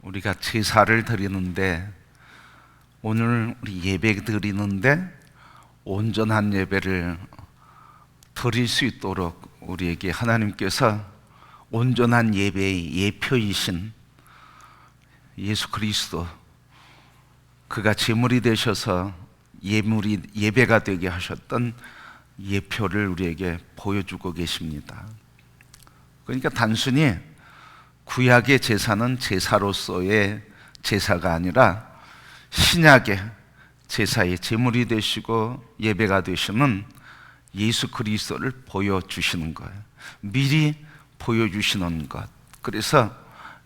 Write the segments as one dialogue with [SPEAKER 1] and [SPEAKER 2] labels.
[SPEAKER 1] 우리가 제사를 드리는데, 오늘 우리 예배 드리는데 온전한 예배를 드릴 수 있도록 우리에게 하나님께서 온전한 예배의 예표이신 예수 그리스도, 그가 제물이 되셔서 예배가 되게 하셨던 예표를 우리에게 보여주고 계십니다. 그러니까 단순히 구약의 제사는 제사로서의 제사가 아니라 신약의 제사의 제물이 되시고 예배가 되시는 예수 그리스도를 보여주시는 거예요. 미리 보여주시는 것. 그래서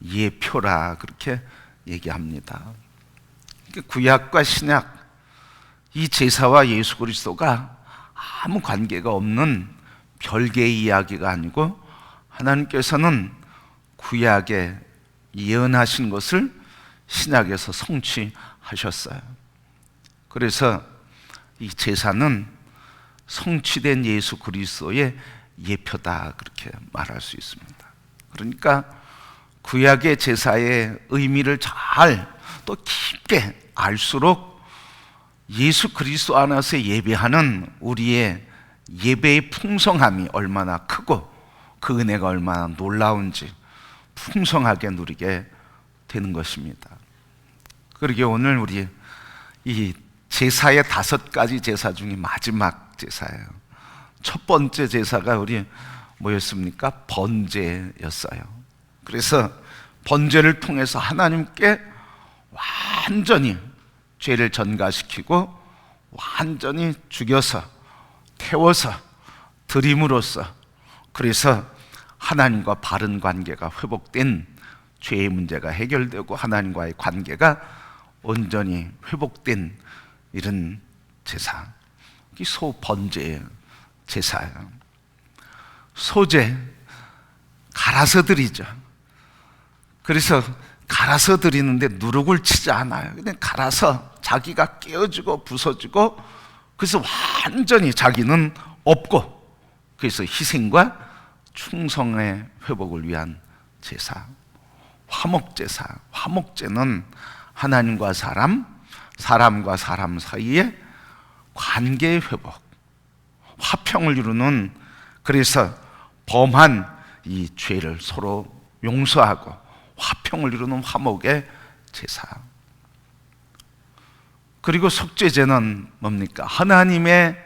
[SPEAKER 1] 예표라 그렇게 얘기합니다. 구약과 신약, 이 제사와 예수 그리스도가 아무 관계가 없는 별개의 이야기가 아니고, 하나님께서는 구약에 예언하신 것을 신약에서 성취하셨어요. 그래서 이 제사는 성취된 예수 그리스도의 예표다 그렇게 말할 수 있습니다. 그러니까 구약의 제사의 의미를 잘 또 깊게 알수록 예수 그리스도 안에서 예배하는 우리의 예배의 풍성함이 얼마나 크고 그 은혜가 얼마나 놀라운지 풍성하게 누리게 되는 것입니다. 그러게 오늘 우리 이 제사의 5가지 제사 중에 마지막 제사예요. 첫 번째 제사가 우리 뭐였습니까? 번제였어요. 그래서 번제를 통해서 하나님께 완전히 죄를 전가시키고 완전히 죽여서 태워서 드림으로써, 그래서 하나님과 바른 관계가 회복된, 죄의 문제가 해결되고 하나님과의 관계가 온전히 회복된 이런 제사, 이 소번제 제사예요. 소제, 갈아서 드리죠. 그래서 갈아서 드리는데 누룩을 치지 않아요. 그냥 갈아서 자기가 깨어지고 부서지고, 그래서 완전히 자기는 없고, 그래서 희생과 충성의 회복을 위한 제사, 화목제사. 화목제는 하나님과 사람, 사람과 사람 사이의 관계의 회복, 화평을 이루는, 그래서 범한 이 죄를 서로 용서하고 화평을 이루는 화목의 제사. 그리고 속죄제는 뭡니까? 하나님의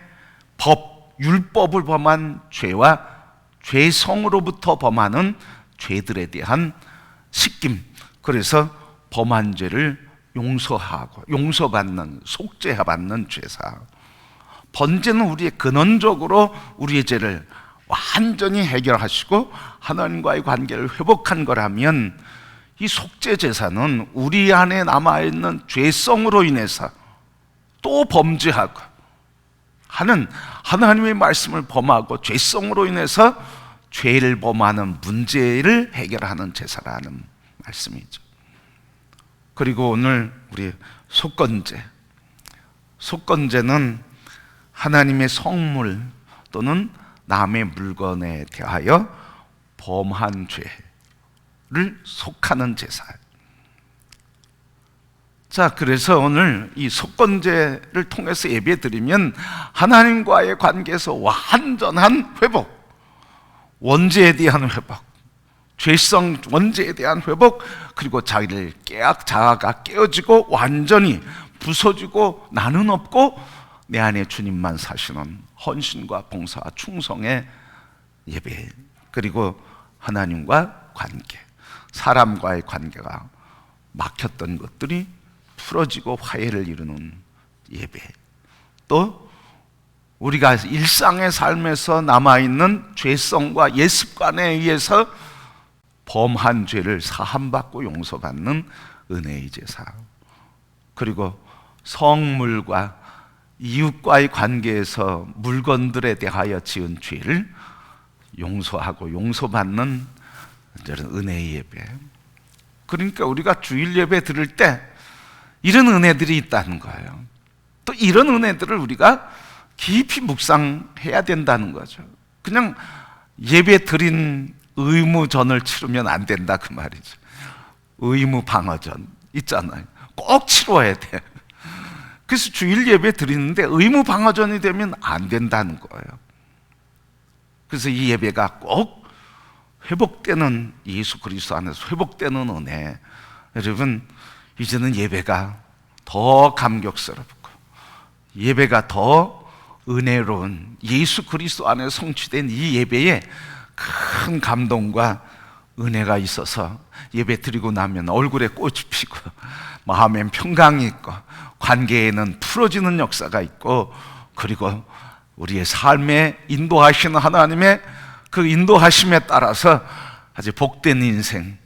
[SPEAKER 1] 법, 율법을 범한 죄와 죄성으로부터 범하는 죄들에 대한 씻김, 그래서 범한 죄를 용서하고 용서받는, 속죄받는 제사. 번제는 우리의 근원적으로 우리의 죄를 완전히 해결하시고 하나님과의 관계를 회복한 거라면, 이 속죄 제사는 우리 안에 남아있는 죄성으로 인해서 또 범죄하고 하는, 하나님의 말씀을 범하고 죄성으로 인해서 죄를 범하는 문제를 해결하는 제사라는 말씀이죠. 그리고 오늘 우리 속건제. 속건제는 하나님의 성물 또는 남의 물건에 대하여 범한 죄를 속하는 제사예요. 자, 그래서 오늘 이 속건제를 통해서 예배 드리면 하나님과의 관계에서 완전한 회복, 원죄에 대한 회복, 죄성 원죄에 대한 회복, 그리고 자아가 깨어지고 완전히 부서지고 나는 없고 내 안에 주님만 사시는 헌신과 봉사와 충성의 예배, 그리고 하나님과 관계, 사람과의 관계가 막혔던 것들이 풀어지고 화해를 이루는 예배, 또 우리가 일상의 삶에서 남아있는 죄성과 옛습관에 의해서 범한 죄를 사함받고 용서받는 은혜의 제사, 그리고 성물과 이웃과의 관계에서 물건들에 대하여 지은 죄를 용서하고 용서받는 이런 은혜의 예배. 그러니까 우리가 주일 예배 드릴 때 이런 은혜들이 있다는 거예요. 또 이런 은혜들을 우리가 깊이 묵상해야 된다는 거죠. 그냥 예배 드린 의무전을 치르면 안 된다 그 말이죠. 의무 방어전 있잖아요. 꼭 치러야 돼. 그래서 주일 예배 드리는데 의무 방어전이 되면 안 된다는 거예요. 그래서 이 예배가 꼭 회복되는, 예수 그리스도 안에서 회복되는 은혜. 여러분, 이제는 예배가 더 감격스럽고 예배가 더 은혜로운, 예수 그리스도 안에 성취된 이 예배에 큰 감동과 은혜가 있어서 예배 드리고 나면 얼굴에 꽃이 피고 마음엔 평강이 있고 관계에는 풀어지는 역사가 있고, 그리고 우리의 삶에 인도하시는 하나님의 그 인도하심에 따라서 아주 복된 인생,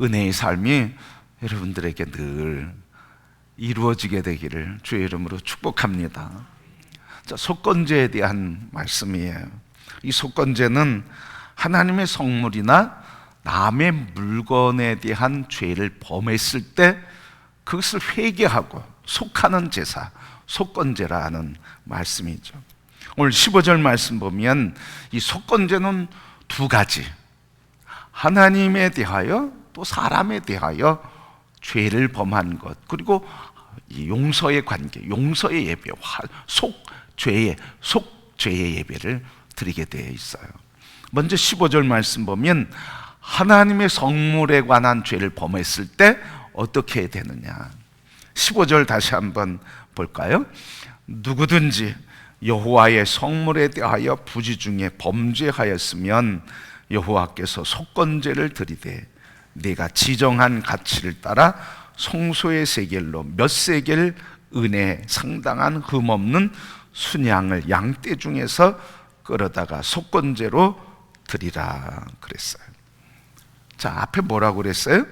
[SPEAKER 1] 은혜의 삶이 여러분들에게 늘 이루어지게 되기를 주의 이름으로 축복합니다. 자, 속건제에 대한 말씀이에요. 이 속건제는 하나님의 성물이나 남의 물건에 대한 죄를 범했을 때 그것을 회개하고 속하는 제사, 속건제라는 말씀이죠. 오늘 15절 말씀 보면 이 속건제는 두 가지, 하나님에 대하여 또 사람에 대하여 죄를 범한 것, 그리고 용서의 관계, 용서의 예배, 속죄의 예배를 드리게 되어 있어요. 먼저 15절 말씀 보면 하나님의 성물에 관한 죄를 범했을 때 어떻게 되느냐. 15절 다시 한번 볼까요? 누구든지 여호와의 성물에 대하여 부지 중에 범죄하였으면 여호와께서 속건제를 드리되 내가 지정한 가치를 따라 송소의 세겔로 몇 세겔 은에 상당한 흠없는 순양을 양떼 중에서 끌어다가 속건제로 드리라 그랬어요. 자, 앞에 뭐라고 그랬어요?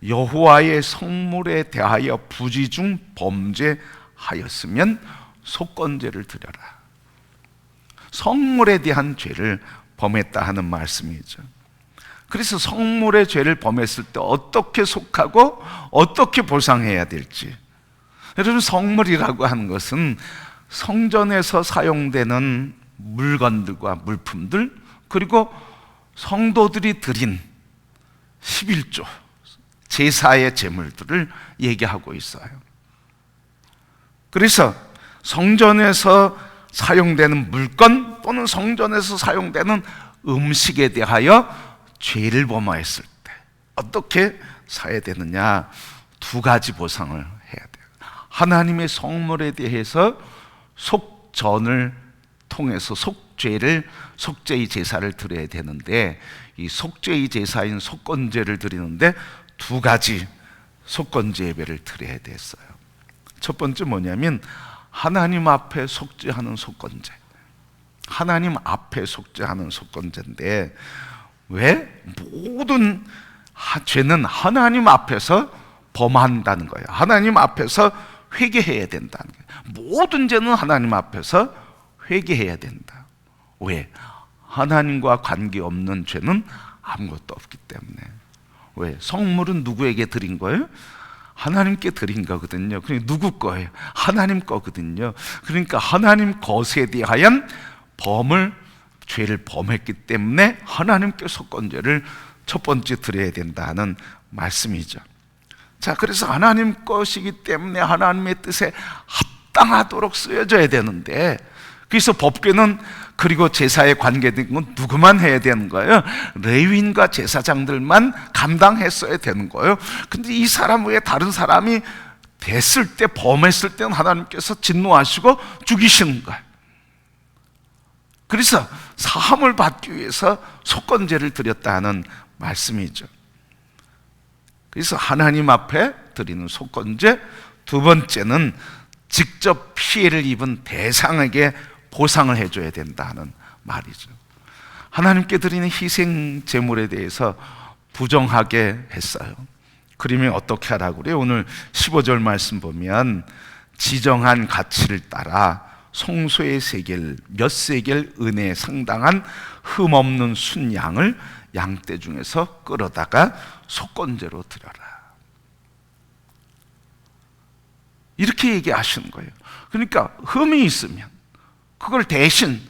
[SPEAKER 1] 여호와의 성물에 대하여 부지 중 범죄하였으면 속건제를 드려라. 성물에 대한 죄를 범했다 하는 말씀이죠. 그래서 성물의 죄를 범했을 때 어떻게 속하고 어떻게 보상해야 될지. 여러분, 성물이라고 하는 것은 성전에서 사용되는 물건들과 물품들, 그리고 성도들이 드린 11조 제사의 제물들을 얘기하고 있어요. 그래서 성전에서 사용되는 물건 또는 성전에서 사용되는 음식에 대하여 죄를 범하였을 때 어떻게 사야 되느냐, 두 가지 보상을 해야 돼요. 하나님의 성물에 대해서 속전을 통해서 속죄의 제사를 드려야 되는데, 이 속죄의 제사인 속건제를 드리는데 두 가지 속건제 예배를 드려야 됐어요. 첫 번째 뭐냐면 하나님 앞에 속죄하는 속건제. 하나님 앞에 속죄하는 속건제인데, 왜? 모든 죄는 하나님 앞에서 범한다는 거예요. 하나님 앞에서 회개해야 된다는 거예요. 모든 죄는 하나님 앞에서 회개해야 된다. 왜? 하나님과 관계없는 죄는 아무것도 없기 때문에. 왜? 성물은 누구에게 드린 거예요? 하나님께 드린 거거든요. 그러니까 누구 거예요? 하나님 거거든요. 그러니까 하나님 것에 대한 죄를 범했기 때문에 하나님께 속건제를 첫 번째 드려야 된다는 말씀이죠. 자, 그래서 하나님 것이기 때문에 하나님의 뜻에 합당하도록 쓰여져야 되는데, 그래서 법궤는, 그리고 제사에 관계된 건 누구만 해야 되는 거예요? 레위인과 제사장들만 감당했어야 되는 거예요. 근데 이 사람 외에 다른 사람이 됐을 때, 범했을 때는 하나님께서 진노하시고 죽이시는 거예요. 그래서 사함을 받기 위해서 속건제를 드렸다는 말씀이죠. 그래서 하나님 앞에 드리는 속건제. 두 번째는 직접 피해를 입은 대상에게 보상을 해줘야 된다는 말이죠. 하나님께 드리는 희생 제물에 대해서 부정하게 했어요. 그러면 어떻게 하라고 그래요? 오늘 15절 말씀 보면 지정한 가치를 따라 송소의 세겔, 몇 세겔 은에 상당한 흠없는 순양을 양떼 중에서 끌어다가 속건제로 드려라. 이렇게 얘기하시는 거예요. 그러니까 흠이 있으면 그걸 대신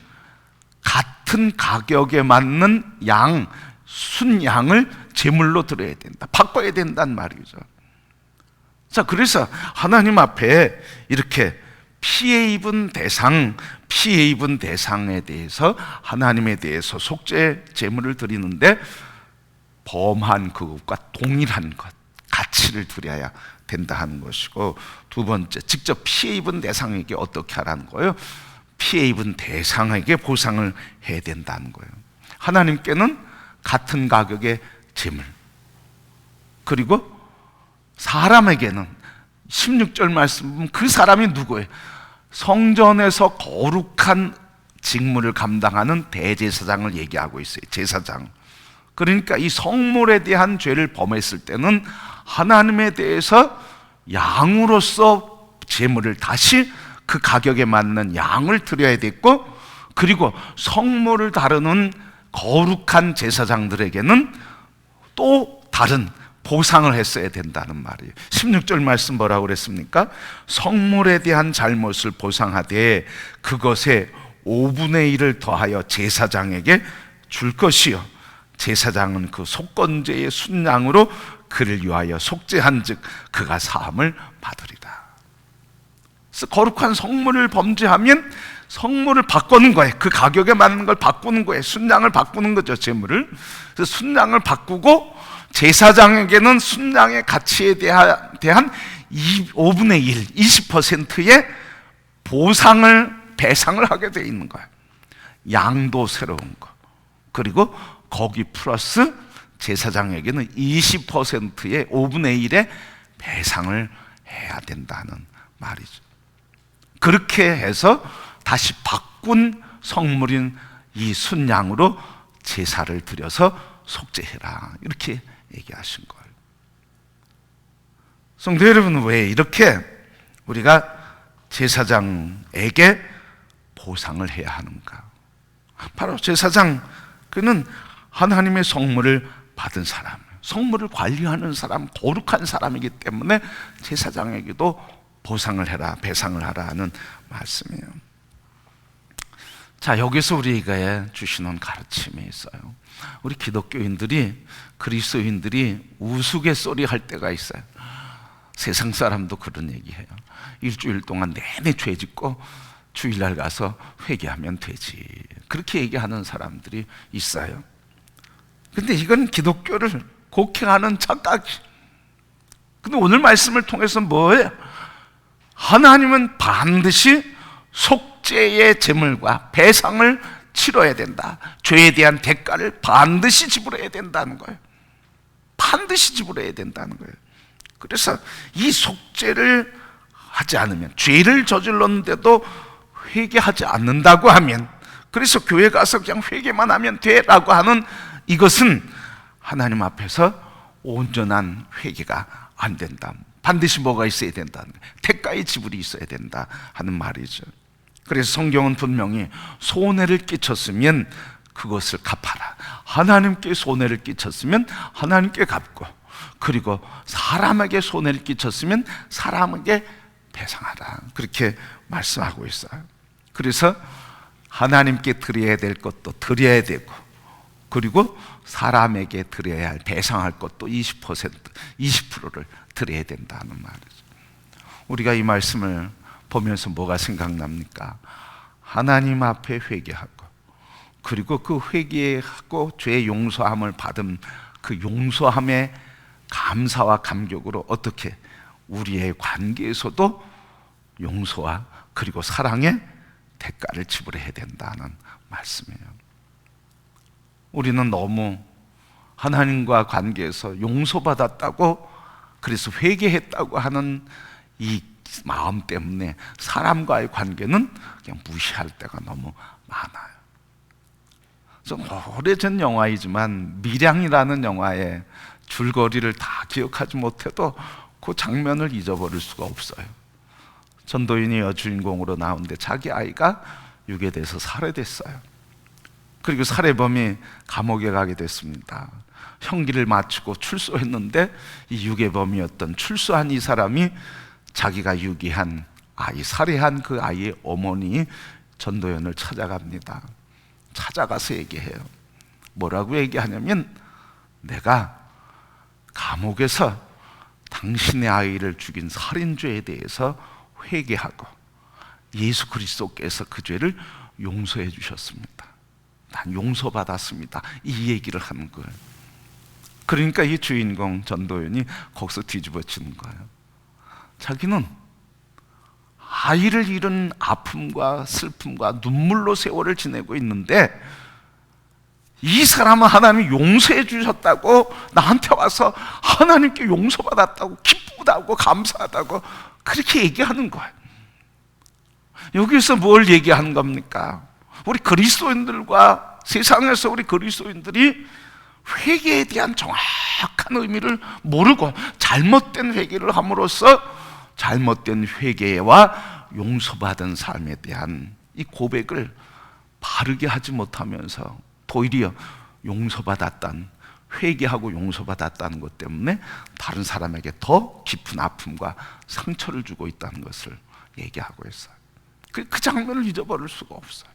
[SPEAKER 1] 같은 가격에 맞는 양 순양을 제물로 드려야 된다, 바꿔야 된다는 말이죠. 자, 그래서 하나님 앞에 이렇게 피해 입은 대상에 대해서 하나님에 대해서 속죄 제물을 드리는데 범한 그것과 동일한 것, 가치를 드려야 된다 하는 것이고, 두 번째, 직접 피해 입은 대상에게 어떻게 하라는 거예요? 피해 입은 대상에게 보상을 해야 된다는 거예요. 하나님께는 같은 가격의 제물, 그리고 사람에게는 16절 말씀 보면 그 사람이 누구예요? 성전에서 거룩한 직무를 감당하는 대제사장을 얘기하고 있어요. 제사장. 그러니까 이 성물에 대한 죄를 범했을 때는 하나님에 대해서 양으로서 제물을 다시 그 가격에 맞는 양을 드려야 됐고, 그리고 성물을 다루는 거룩한 제사장들에게는 또 다른 보상을 했어야 된다는 말이에요. 16절 말씀 뭐라고 그랬습니까? 성물에 대한 잘못을 보상하되 그것에 5분의 1을 더하여 제사장에게 줄 것이요, 제사장은 그 속건제의 순양으로 그를 위하여 속죄한 즉 그가 사함을 받으리라. 그래서 거룩한 성물을 범죄하면 성물을 바꾸는 거예요. 그 가격에 맞는 걸 바꾸는 거예요. 순양을 바꾸는 거죠, 제물을. 그래서 순양을 바꾸고 제사장에게는 순양의 가치에 대한 5분의 1, 20%의 배상을 하게 돼 있는 거예요. 양도 새로운 거, 그리고 거기 플러스 제사장에게는 20%의 5분의 1의 배상을 해야 된다는 말이죠. 그렇게 해서 다시 바꾼 성물인 이 순양으로 제사를 드려서 속죄해라, 이렇게 얘기하신 거예요. 성도 여러분, 왜 이렇게 우리가 제사장에게 보상을 해야 하는가? 바로 제사장, 그는 하나님의 성물을 받은 사람, 성물을 관리하는 사람, 거룩한 사람이기 때문에 제사장에게도 보상을 해라, 배상을 하라 하는 말씀이에요. 자, 여기서 우리에게 주시는 가르침이 있어요. 우리 기독교인들이, 그리스도인들이 우스갯소리 할 때가 있어요. 세상 사람도 그런 얘기해요. 일주일 동안 내내 죄 짓고 주일날 가서 회개하면 되지, 그렇게 얘기하는 사람들이 있어요. 근데 이건 기독교를 곡해하는 착각이. 근데 오늘 말씀을 통해서 뭐예요? 하나님은 반드시 속죄의 제물과 배상을 치러야 된다. 죄에 대한 대가를 반드시 지불해야 된다는 거예요. 반드시 지불해야 된다는 거예요. 그래서 이 속죄를 하지 않으면, 죄를 저질렀는데도 회개하지 않는다고 하면, 그래서 교회 가서 그냥 회개만 하면 돼라고 하는 이것은 하나님 앞에서 온전한 회개가 안 된다. 반드시 뭐가 있어야 된다는 거예요. 대가의 지불이 있어야 된다 하는 말이죠. 그래서 성경은 분명히 손해를 끼쳤으면 그것을 갚아라, 하나님께 손해를 끼쳤으면 하나님께 갚고, 그리고 사람에게 손해를 끼쳤으면 사람에게 배상하라, 그렇게 말씀하고 있어요. 그래서 하나님께 드려야 될 것도 드려야 되고, 그리고 사람에게 드려야 할, 배상할 것도 20%를 드려야 된다는 말이죠. 우리가 이 말씀을 보면서 뭐가 생각납니까? 하나님 앞에 회개하고, 그리고 그 회개하고 죄 용서함을 받은 그 용서함의 감사와 감격으로 어떻게 우리의 관계에서도 용서와 그리고 사랑의 대가를 지불해야 된다는 말씀이에요. 우리는 너무 하나님과 관계에서 용서받았다고, 그래서 회개했다고 하는 이 마음 때문에 사람과의 관계는 그냥 무시할 때가 너무 많아요. 좀 오래전 영화이지만 밀양이라는 영화의 줄거리를 다 기억하지 못해도 그 장면을 잊어버릴 수가 없어요. 전도인이 여주인공으로 나오는데 자기 아이가 유괴돼서 살해됐어요. 그리고 살해범이 감옥에 가게 됐습니다. 형기를 마치고 출소했는데 이 유괴범이었던 출소한 이 사람이 자기가 유기한 아이, 살해한 그 아이의 어머니 전도연을 찾아갑니다. 찾아가서 얘기해요. 뭐라고 얘기하냐면, 내가 감옥에서 당신의 아이를 죽인 살인죄에 대해서 회개하고 예수 그리스도께서 그 죄를 용서해 주셨습니다. 난 용서받았습니다. 이 얘기를 하는 거예요. 그러니까 이 주인공 전도연이 거기서 뒤집어지는 거예요. 자기는 아이를 잃은 아픔과 슬픔과 눈물로 세월을 지내고 있는데, 이 사람은 하나님이 용서해 주셨다고 나한테 와서 하나님께 용서받았다고 기쁘다고 감사하다고 그렇게 얘기하는 거예요. 여기서 뭘 얘기하는 겁니까? 우리 그리스도인들과 세상에서 우리 그리스도인들이 회개에 대한 정확한 의미를 모르고 잘못된 회개를 함으로써 잘못된 회개와 용서받은 삶에 대한 이 고백을 바르게 하지 못하면서 도리어 용서받았다는, 회개하고 용서받았다는 것 때문에 다른 사람에게 더 깊은 아픔과 상처를 주고 있다는 것을 얘기하고 있어요. 그 장면을 잊어버릴 수가 없어요.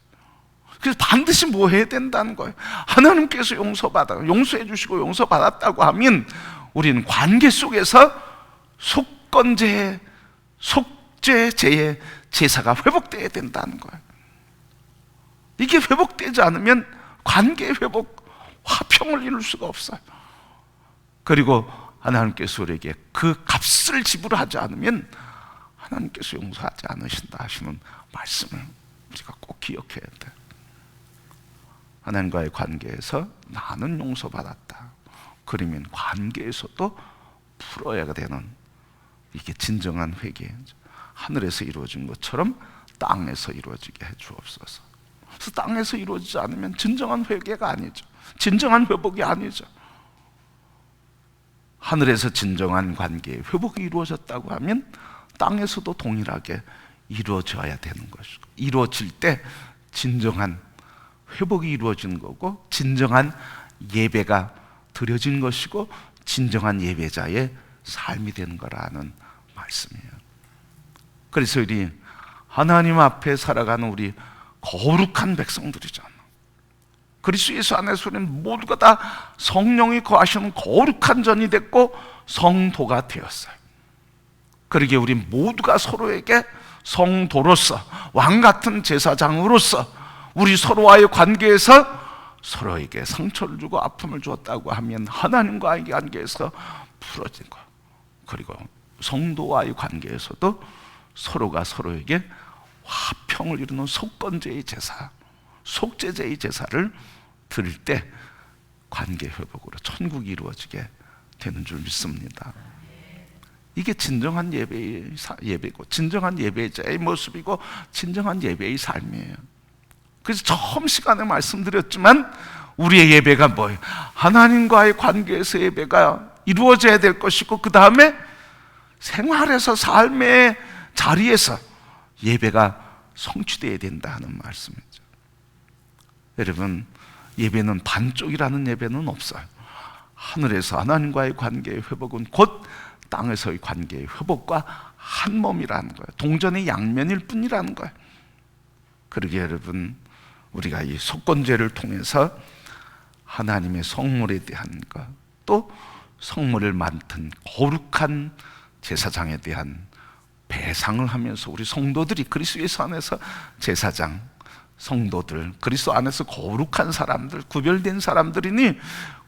[SPEAKER 1] 그래서 반드시 뭐 해야 된다는 거예요. 하나님께서 용서해 주시고 용서받았다고 하면 우리는 관계 속에서 속죄 제의 제사가 회복되어야 된다는 거예요. 이게 회복되지 않으면 관계 회복, 화평을 이룰 수가 없어요. 그리고 하나님께서 우리에게 그 값을 지불하지 않으면 하나님께서 용서하지 않으신다 하시는 말씀을 우리가 꼭 기억해야 돼. 하나님과의 관계에서 나는 용서받았다, 그러면 관계에서도 풀어야 되는, 이게 진정한 회개, 하늘에서 이루어진 것처럼 땅에서 이루어지게 해 주옵소서. 그래서 땅에서 이루어지지 않으면 진정한 회개가 아니죠. 진정한 회복이 아니죠. 하늘에서 진정한 관계의 회복이 이루어졌다고 하면 땅에서도 동일하게 이루어져야 되는 것이고, 이루어질 때 진정한 회복이 이루어지는 거고, 진정한 예배가 드려진 것이고, 진정한 예배자의 삶이 되는 거라는 말씀이에요. 그래서 우리 하나님 앞에 살아가는 우리 거룩한 백성들이잖아. 그리스도 예수 안에서 우리는 모두가 다 성령이 거하시는 거룩한 전이 됐고 성도가 되었어요. 그러기에 우리 모두가 서로에게 성도로서, 왕같은 제사장으로서 우리 서로와의 관계에서 서로에게 상처를 주고 아픔을 주었다고 하면 하나님과의 관계에서 풀어진 것, 그리고 성도와의 관계에서도 서로가 서로에게 화평을 이루는 속건제의 제사, 속죄제의 제사를 드릴 때 관계 회복으로 천국이 이루어지게 되는 줄 믿습니다. 이게 진정한 예배고, 진정한 예배자의 모습이고, 진정한 예배의 삶이에요. 그래서 처음 시간에 말씀드렸지만 우리의 예배가 뭐예요? 하나님과의 관계에서 예배가 이루어져야 될 것이고, 그 다음에 생활에서, 삶의 자리에서 예배가 성취되어야 된다는 말씀이죠. 여러분, 예배는 반쪽이라는 예배는 없어요. 하늘에서 하나님과의 관계의 회복은 곧 땅에서의 관계의 회복과 한 몸이라는 거예요. 동전의 양면일 뿐이라는 거예요. 그러기에 여러분, 우리가 이 속건제를 통해서 하나님의 성물에 대한 것, 또 성물을 맡은 거룩한 제사장에 대한 배상을 하면서 우리 성도들이 그리스도 예수 안에서 제사장, 성도들, 그리스도 안에서 거룩한 사람들, 구별된 사람들이니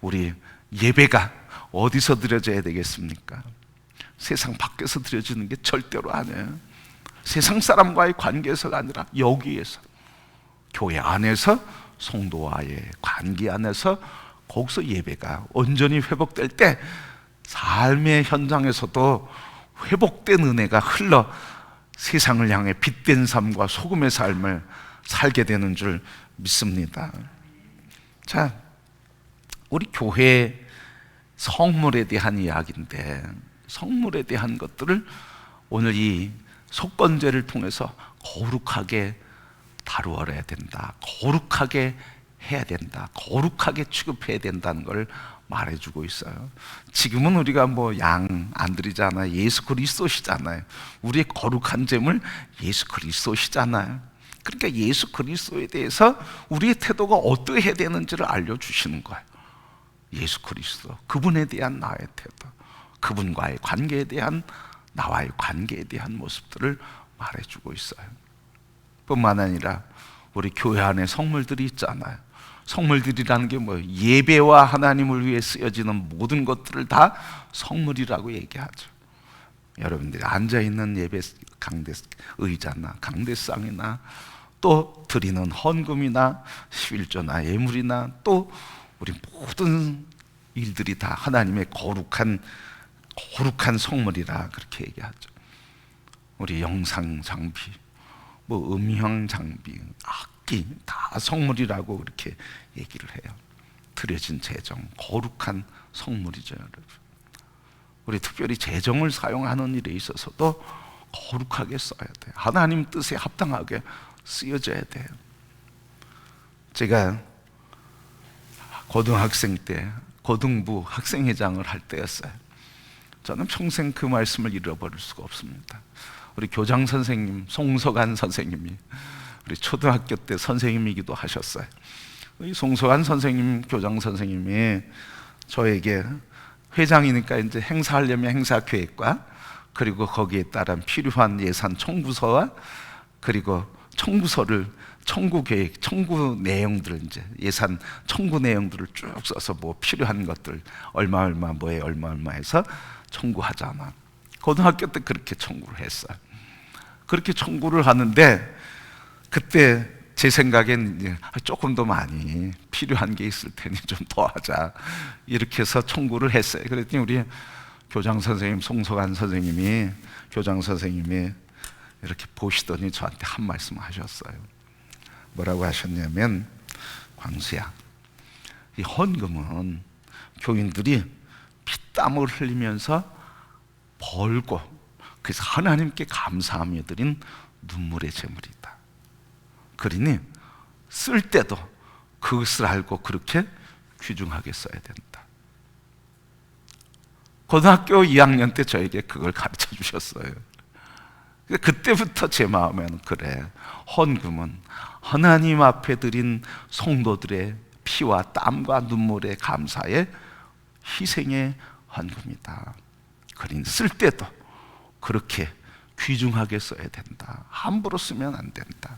[SPEAKER 1] 우리 예배가 어디서 드려져야 되겠습니까? 세상 밖에서 드려지는 게 절대로 아니에요. 세상 사람과의 관계에서가 아니라 여기에서, 교회 안에서 성도와의 관계 안에서, 거기서 예배가 온전히 회복될 때 삶의 현장에서도 회복된 은혜가 흘러 세상을 향해 빛된 삶과 소금의 삶을 살게 되는 줄 믿습니다. 자, 우리 교회 성물에 대한 이야기인데, 성물에 대한 것들을 오늘 이 속건제를 통해서 거룩하게 다루어야 된다, 거룩하게 해야 된다, 거룩하게 취급해야 된다는 걸 말해주고 있어요. 지금은 우리가 뭐 양 안 드리잖아요. 예수 그리스도시잖아요. 우리의 거룩한 제물 예수 그리스도시잖아요. 그러니까 예수 그리스도에 대해서 우리의 태도가 어떠해야 되는지를 알려주시는 거예요. 예수 그리스도, 그분에 대한 나의 태도, 그분과의 관계에 대한 나와의 관계에 대한 모습들을 말해주고 있어요. 뿐만 아니라 우리 교회 안에 성물들이 있잖아요. 성물들이라는 게 뭐 예배와 하나님을 위해 쓰여지는 모든 것들을 다 성물이라고 얘기하죠. 여러분들이 앉아있는 예배 강대 의자나 강대상이나 또 드리는 헌금이나 11조나 예물이나 또 우리 모든 일들이 다 하나님의 거룩한 성물이라 그렇게 얘기하죠. 우리 영상 장비, 뭐 음향 장비, 악기 다 성물이라고 그렇게 얘기를 해요. 드려진 재정, 거룩한 성물이죠, 여러분. 우리 특별히 재정을 사용하는 일에 있어서도 거룩하게 써야 돼요. 하나님 뜻에 합당하게 쓰여져야 돼요. 제가 고등학생 때 고등부 학생회장을 할 때였어요. 저는 평생 그 말씀을 잃어버릴 수가 없습니다. 우리 교장 선생님 송석환 선생님이 우리 초등학교 때 선생님이기도 하셨어요. 이 송석환 선생님, 교장 선생님이 저에게 회장이니까 이제 행사하려면 행사 계획과 그리고 거기에 따른 필요한 예산 청구서와 그리고 청구서를 청구 계획, 청구 내용들을 이제 예산 청구 내용들을 쭉 써서 뭐 필요한 것들 얼마 뭐에 얼마 해서 청구하잖아. 고등학교 때 그렇게 청구를 했어요. 그렇게 청구를 하는데 그때 제 생각엔 조금 더 많이 필요한 게 있을 테니 좀 더 하자 이렇게 해서 청구를 했어요. 그랬더니 우리 교장 선생님 송석환 선생님이 교장 선생님이 이렇게 보시더니 저한테 한 말씀 하셨어요. 뭐라고 하셨냐면, 광수야, 이 헌금은 교인들이 피땀을 흘리면서 벌고 그래서 하나님께 감사하며 드린 눈물의 제물이다. 그러니 쓸 때도 그것을 알고 그렇게 귀중하게 써야 된다. 고등학교 2학년 때 저에게 그걸 가르쳐 주셨어요. 그때부터 제 마음에는 그래, 헌금은 하나님 앞에 드린 성도들의 피와 땀과 눈물의 감사의 희생의 헌금이다. 그러니 쓸 때도 그렇게 귀중하게 써야 된다. 함부로 쓰면 안 된다.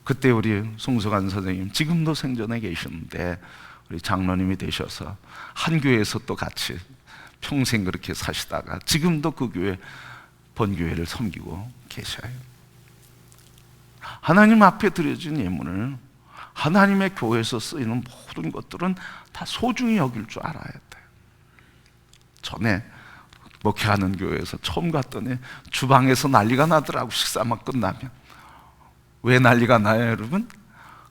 [SPEAKER 1] 그때 우리 송석환 선생님 지금도 생전에 계시는데 우리 장로님이 되셔서 한 교회에서 또 같이 평생 그렇게 사시다가 지금도 그 교회 본교회를 섬기고 계셔요. 하나님 앞에 드려진 예물을 하나님의 교회에서 쓰이는 모든 것들은 다 소중히 여길 줄 알아야 돼요. 전에 목회하는 교회에서 처음 갔더니 주방에서 난리가 나더라고. 식사만 끝나면. 왜 난리가 나요, 여러분?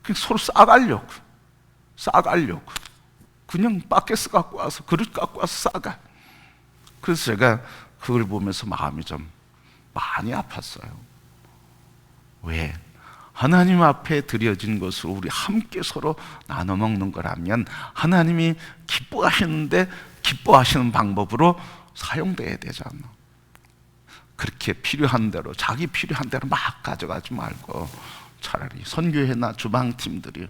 [SPEAKER 1] 그냥 서로 싸가려고 그냥 바켓스 갖고 와서 그릇 갖고 와서 싸가. 그래서 제가 그걸 보면서 마음이 좀 많이 아팠어요. 왜? 하나님 앞에 드려진 것을 우리 함께 서로 나눠 먹는 거라면 하나님이 기뻐하시는데 기뻐하시는 방법으로 사용돼야 되잖아. 그렇게 필요한 대로, 자기 필요한 대로 막 가져가지 말고 차라리 선교회나 주방팀들이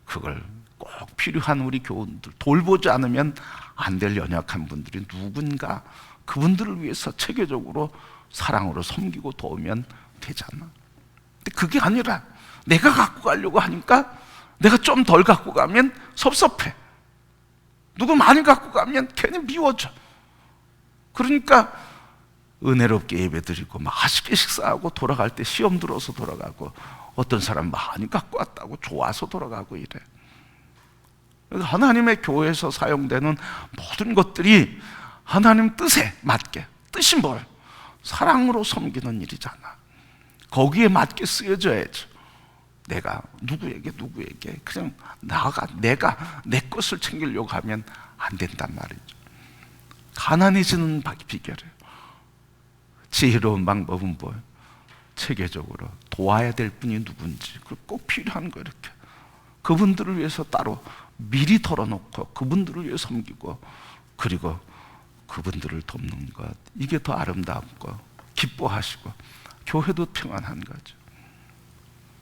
[SPEAKER 1] 그걸 꼭 필요한 우리 교우들, 돌보지 않으면 안 될 연약한 분들이 누군가 그분들을 위해서 체계적으로 사랑으로 섬기고 도우면 되잖아. 근데 그게 아니라 내가 갖고 가려고 하니까 내가 좀 덜 갖고 가면 섭섭해. 누구 많이 갖고 가면 괜히 미워져. 그러니까 은혜롭게 예배드리고 맛있게 식사하고 돌아갈 때 시험 들어서 돌아가고 어떤 사람 많이 갖고 왔다고 좋아서 돌아가고 이래. 하나님의 교회에서 사용되는 모든 것들이 하나님 뜻에 맞게, 뜻이 뭘? 사랑으로 섬기는 일이잖아. 거기에 맞게 쓰여져야죠. 내가 누구에게 그냥 내가 내 것을 챙기려고 하면 안 된단 말이죠. 가난해지는 비결이에요. 지혜로운 방법은 뭐예요? 체계적으로 도와야 될 분이 누군지, 꼭 필요한 거 이렇게 그분들을 위해서 따로 미리 털어놓고 그분들을 위해 섬기고 그리고 그분들을 돕는 것, 이게 더 아름답고 기뻐하시고 교회도 평안한 거죠.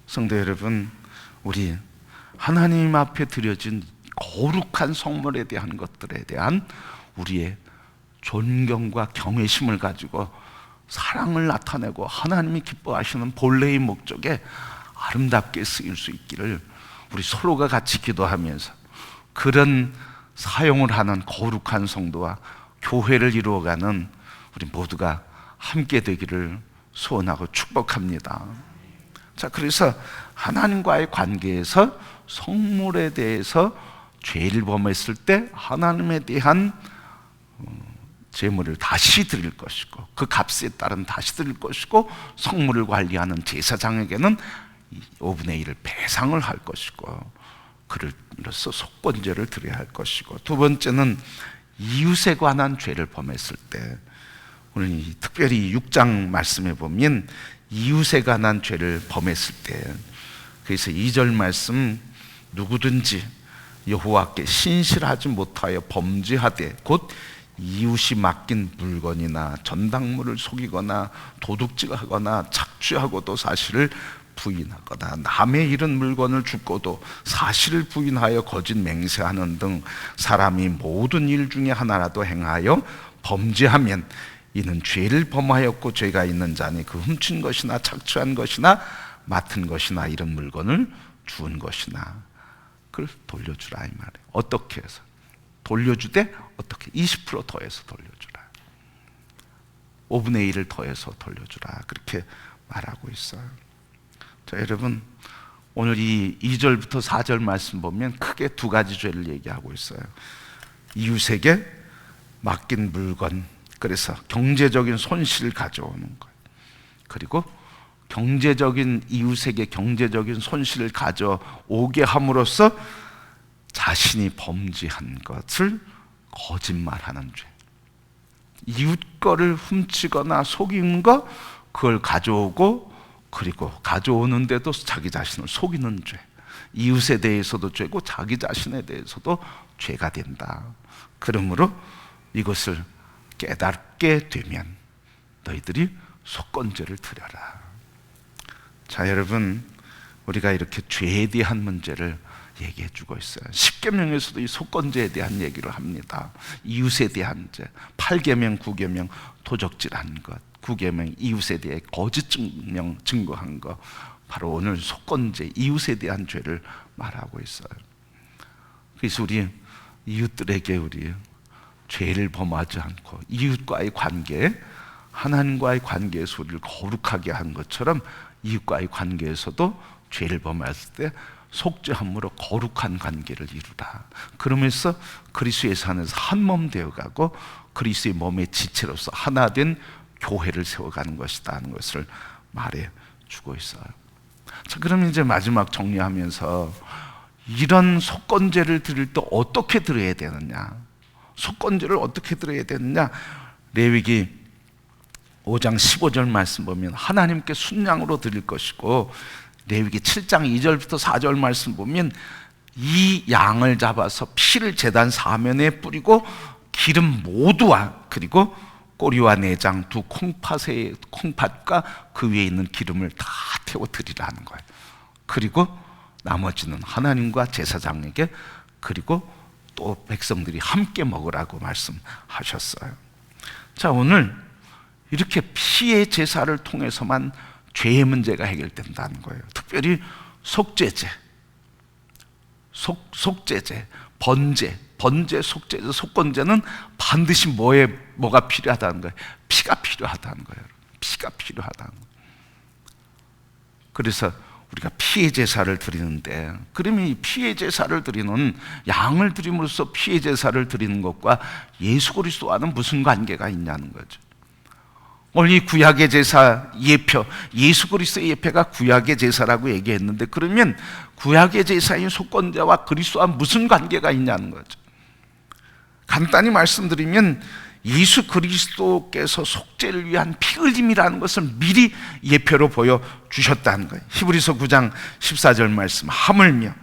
[SPEAKER 1] 성도 여러분, 우리 하나님 앞에 드려진 거룩한 성물에 대한 것들에 대한 우리의 존경과 경외심을 가지고 사랑을 나타내고 하나님이 기뻐하시는 본래의 목적에 아름답게 쓰일 수 있기를 우리 서로가 같이 기도하면서 그런 사용을 하는 거룩한 성도와 교회를 이루어가는 우리 모두가 함께 되기를 소원하고 축복합니다. 자, 그래서 하나님과의 관계에서 성물에 대해서 죄를 범했을 때 하나님에 대한 제물을 다시 드릴 것이고 그 값에 따른 다시 드릴 것이고 성물을 관리하는 제사장에게는 5분의 1을 배상을 할 것이고 그로서 속건제를 드려야 할 것이고, 두 번째는 이웃에 관한 죄를 범했을 때, 오늘 특별히 6장 말씀에 보면 이웃에 관한 죄를 범했을 때, 그래서 2절 말씀, 누구든지 여호와께 신실하지 못하여 범죄하되 곧 이웃이 맡긴 물건이나 전당물을 속이거나 도둑질하거나 착취하고도 사실을 부인하거나 남의 잃은 물건을 줍고도 사실을 부인하여 거짓 맹세하는 등 사람이 모든 일 중에 하나라도 행하여 범죄하면 이는 죄를 범하였고 죄가 있는 자니 그 훔친 것이나 착취한 것이나 맡은 것이나 이런 물건을 주운 것이나 그걸 돌려주라 이 말이에요. 어떻게 해서? 돌려주되 어떻게? 20% 더해서 돌려주라. 5분의 1을 더해서 돌려주라. 그렇게 말하고 있어요. 자, 여러분, 오늘 이 2절부터 4절 말씀 보면 크게 두 가지 죄를 얘기하고 있어요. 이웃에게 맡긴 물건, 그래서 경제적인 손실을 가져오는 거예요. 그리고 경제적인 이웃에게 경제적인 손실을 가져오게 함으로써 자신이 범죄한 것을 거짓말하는 죄. 이웃 거를 훔치거나 속인 거 그걸 가져오고 그리고 가져오는데도 자기 자신을 속이는 죄. 이웃에 대해서도 죄고 자기 자신에 대해서도 죄가 된다. 그러므로 이것을 깨닫게 되면 너희들이 속건제를 드려라. 자, 여러분, 우리가 이렇게 죄에 대한 문제를 얘기해 주고 있어요. 10계명에서도 이 속건제에 대한 얘기를 합니다. 이웃에 대한 죄, 8계명, 9계명 도적질한 것, 9계명 이웃에 대해 거짓 증거한 것, 바로 오늘 속건제, 이웃에 대한 죄를 말하고 있어요. 그래서 우리 이웃들에게 우리 죄를 범하지 않고 이웃과의 관계, 하나님과의 관계에서 우리를 거룩하게 한 것처럼 이웃과의 관계에서도 죄를 범했을 때 속죄함으로 거룩한 관계를 이루라. 그러면서 그리스도의 안에서 한 몸 되어가고 그리스도의 몸의 지체로서 하나 된 교회를 세워가는 것이다 하는 것을 말해 주고 있어요. 자, 그럼 이제 마지막 정리하면서 이런 속건제를 드릴 때 어떻게 드려야 되느냐, 속건제를 어떻게 드려야 되느냐, 레위기 5장 15절 말씀 보면 하나님께 순양으로 드릴 것이고, 레위기 7장 2절부터 4절 말씀 보면 이 양을 잡아서 피를 제단 사면에 뿌리고 기름 모두와 그리고 꼬리와 내장 두 콩팥과 그 위에 있는 기름을 다 태워 드리라는 거예요. 그리고 나머지는 하나님과 제사장에게 그리고 또 백성들이 함께 먹으라고 말씀하셨어요. 자, 오늘 이렇게 피의 제사를 통해서만 죄의 문제가 해결된다는 거예요. 특별히 속죄제, 속죄제, 번제, 속죄제, 속건제는 반드시 뭐가 필요하다는 거예요? 피가 필요하다는 거예요. 피가 필요하다는 거예요. 그래서 우리가 피의 제사를 드리는데, 그러면 이 피의 제사를 드리는 양을 드림으로써 피의 제사를 드리는 것과 예수 그리스도와는 무슨 관계가 있냐는 거죠. 오늘 이 구약의 제사 예표, 예수 그리스도의 예표가 구약의 제사라고 얘기했는데, 그러면 구약의 제사인 속건제와 그리스도와 무슨 관계가 있냐는 거죠. 간단히 말씀드리면 예수 그리스도께서 속죄를 위한 피 흘림이라는 것을 미리 예표로 보여주셨다는 거예요. 히브리서 9장 14절 말씀, 하물며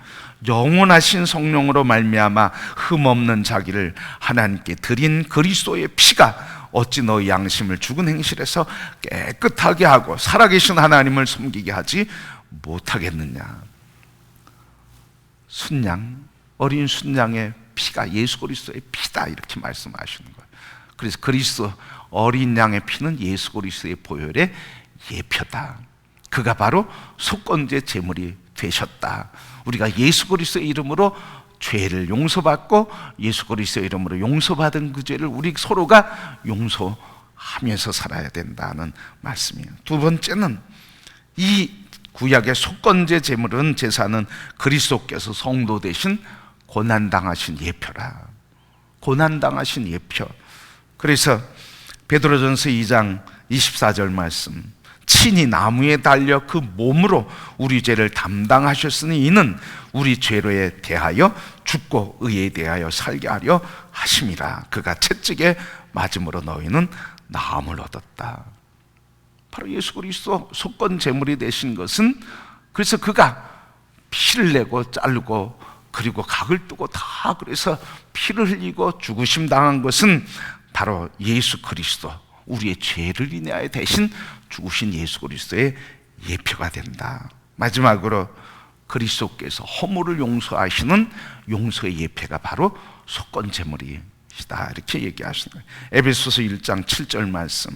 [SPEAKER 1] 영원하신 성령으로 말미암아 흠없는 자기를 하나님께 드린 그리스도의 피가 어찌 너희 양심을 죽은 행실에서 깨끗하게 하고 살아계신 하나님을 섬기게 하지 못하겠느냐. 순양, 어린 순양의 피가 예수 그리스도의 피다, 이렇게 말씀하시는 거예요. 그래서 그리스도 어린 양의 피는 예수 그리스도의 보혈의 예표다. 그가 바로 속건제 제물이 되셨다. 우리가 예수 그리스도의 이름으로 죄를 용서받고 예수 그리스도의 이름으로 용서받은 그 죄를 우리 서로가 용서하면서 살아야 된다는 말씀이에요. 두 번째는 이 구약의 속건제 제물은 제사는 그리스도께서 성도 되신 고난당하신 예표라. 고난당하신 예표. 그래서 베드로전서 2장 24절 말씀, 친히 나무에 달려 그 몸으로 우리 죄를 담당하셨으니 이는 우리 죄로에 대하여 죽고 의에 대하여 살게 하려 하심이라. 그가 채찍에 맞음으로 너희는 나음을 얻었다. 바로 예수 그리스도 속건 제물이 되신 것은, 그래서 그가 피를 내고 자르고 그리고 각을 뜨고 다 그래서 피를 흘리고 죽으심 당한 것은 바로 예수 그리스도, 우리의 죄를 인하여 대신 죽으신 예수 그리스도의 예표가 된다. 마지막으로 그리스도께서 허물을 용서하시는 용서의 예표가 바로 속건 제물이시다, 이렇게 얘기하시는 거예요. 에베소서 1장 7절 말씀,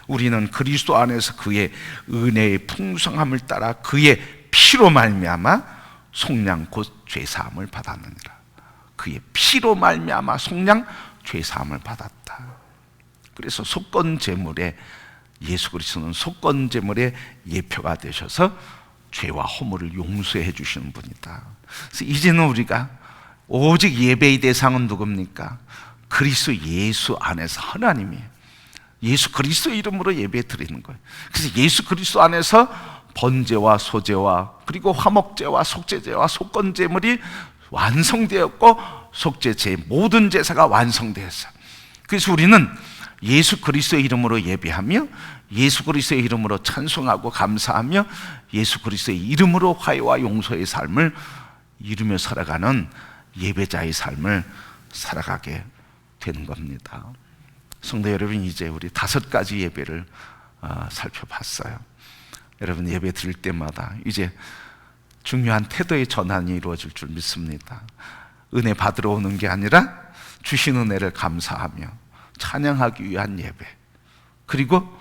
[SPEAKER 1] 우리는 그리스도 안에서 그의 은혜의 풍성함을 따라 그의 피로 말미암아 속량 곧 죄사함을 받았느니라. 그의 피로 말미암아 속량 죄사함을 받았다. 그래서 속건 제물에, 예수 그리스도는 속건 제물의 예표가 되셔서 죄와 허물을 용서해 주시는 분이다. 그래서 이제는 우리가 오직 예배의 대상은 누굽니까? 그리스도 예수 안에서 하나님이에요. 예수 그리스도 이름으로 예배 드리는 거예요. 그래서 예수 그리스도 안에서 번제와 소제와 그리고 화목제와 속죄제와 속건제물이 완성되었고 속죄제 모든 제사가 완성되었어요. 그래서 우리는 예수 그리스도의 이름으로 예배하며 예수 그리스도의 이름으로 찬송하고 감사하며 예수 그리스도의 이름으로 화해와 용서의 삶을 이루며 살아가는 예배자의 삶을 살아가게 되는 겁니다. 성도 여러분, 이제 우리 5가지 예배를 살펴봤어요. 여러분, 예배 드릴 때마다 이제 중요한 태도의 전환이 이루어질 줄 믿습니다. 은혜 받으러 오는 게 아니라 주신 은혜를 감사하며 찬양하기 위한 예배, 그리고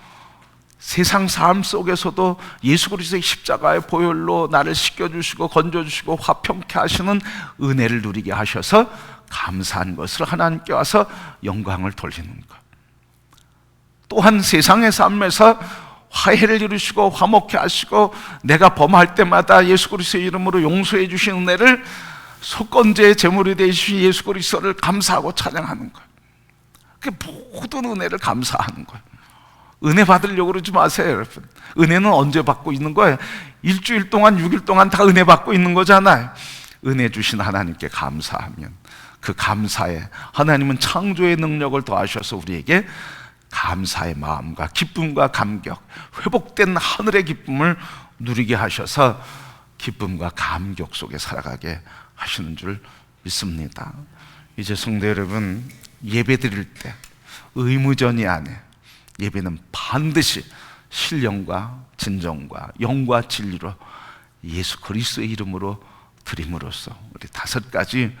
[SPEAKER 1] 세상 삶 속에서도 예수 그리스도의 십자가의 보혈로 나를 씻겨주시고 건져주시고 화평케 하시는 은혜를 누리게 하셔서 감사한 것을 하나님께 와서 영광을 돌리는 것, 또한 세상의 삶에서 화해를 이루시고 화목케 하시고 내가 범할 때마다 예수 그리스도의 이름으로 용서해 주신 은혜를 속건제의 제물이 되신 예수 그리스도를 감사하고 찬양하는 거예요. 그 모든 은혜를 감사하는 거예요. 은혜 받으려고 그러지 마세요, 여러분. 은혜는 언제 받고 있는 거예요? 일주일 동안 6일 동안 다 은혜 받고 있는 거잖아요. 은혜 주신 하나님께 감사하면 그 감사에 하나님은 창조의 능력을 더하셔서 우리에게 감사의 마음과 기쁨과 감격, 회복된 하늘의 기쁨을 누리게 하셔서 기쁨과 감격 속에 살아가게 하시는 줄 믿습니다. 이제 성도 여러분, 예배 드릴 때 의무전이 아니에요. 예배는 반드시 신령과 진정과 영과 진리로 예수 그리스도의 이름으로 드림으로써 우리 5가지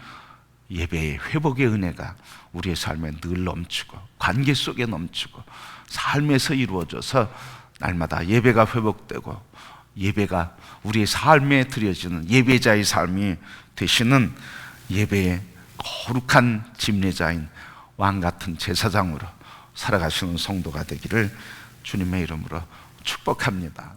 [SPEAKER 1] 예배의 회복의 은혜가 우리의 삶에 늘 넘치고 관계 속에 넘치고 삶에서 이루어져서 날마다 예배가 회복되고 예배가 우리의 삶에 드려지는 예배자의 삶이 되시는 예배의 거룩한 집례자인 왕같은 제사장으로 살아가시는 성도가 되기를 주님의 이름으로 축복합니다.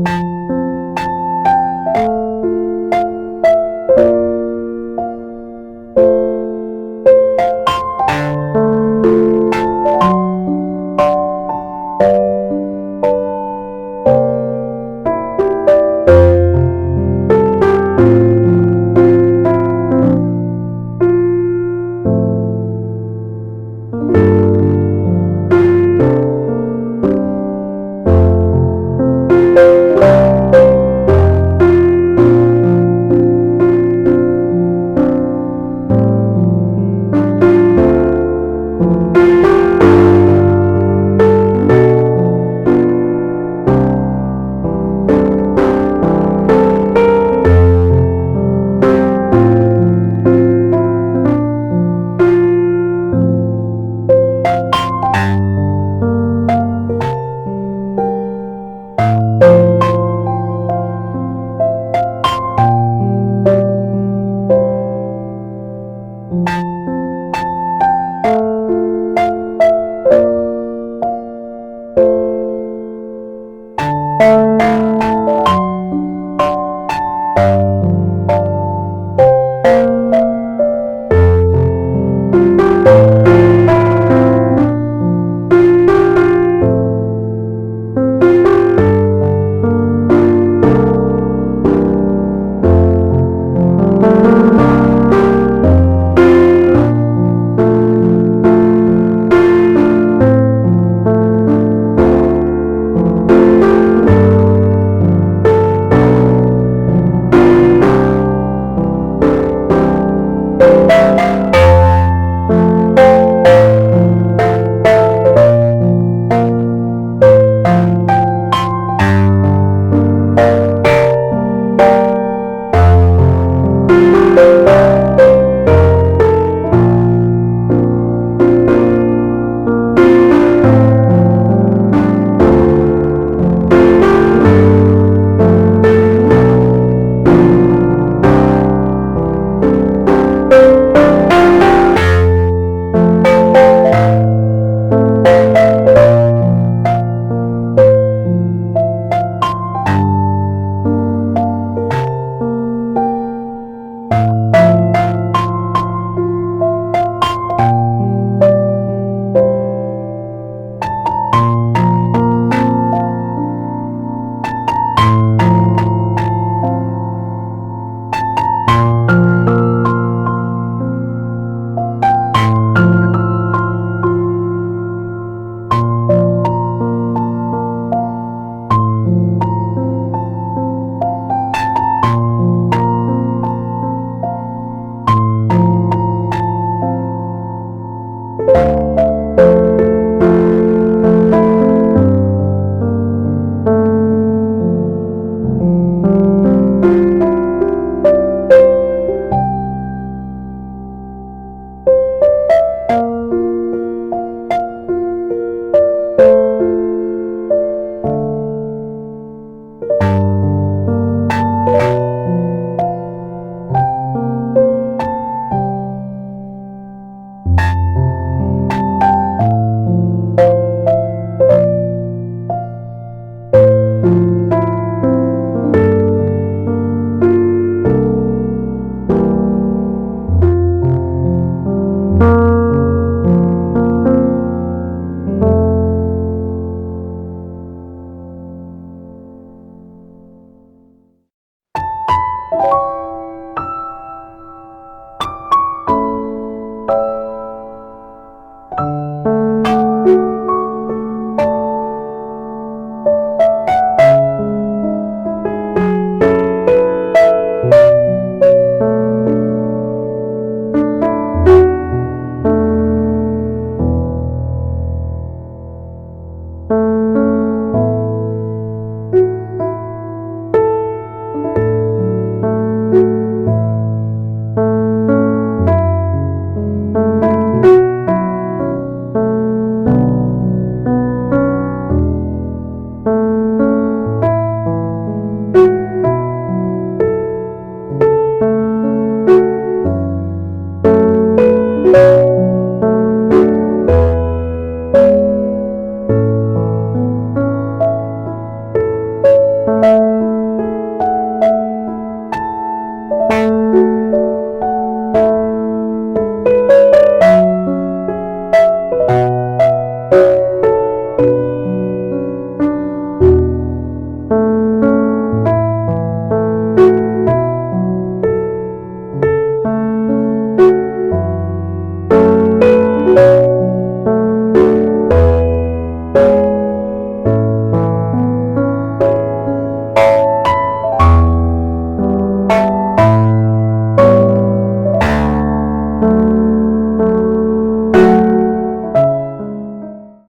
[SPEAKER 2] you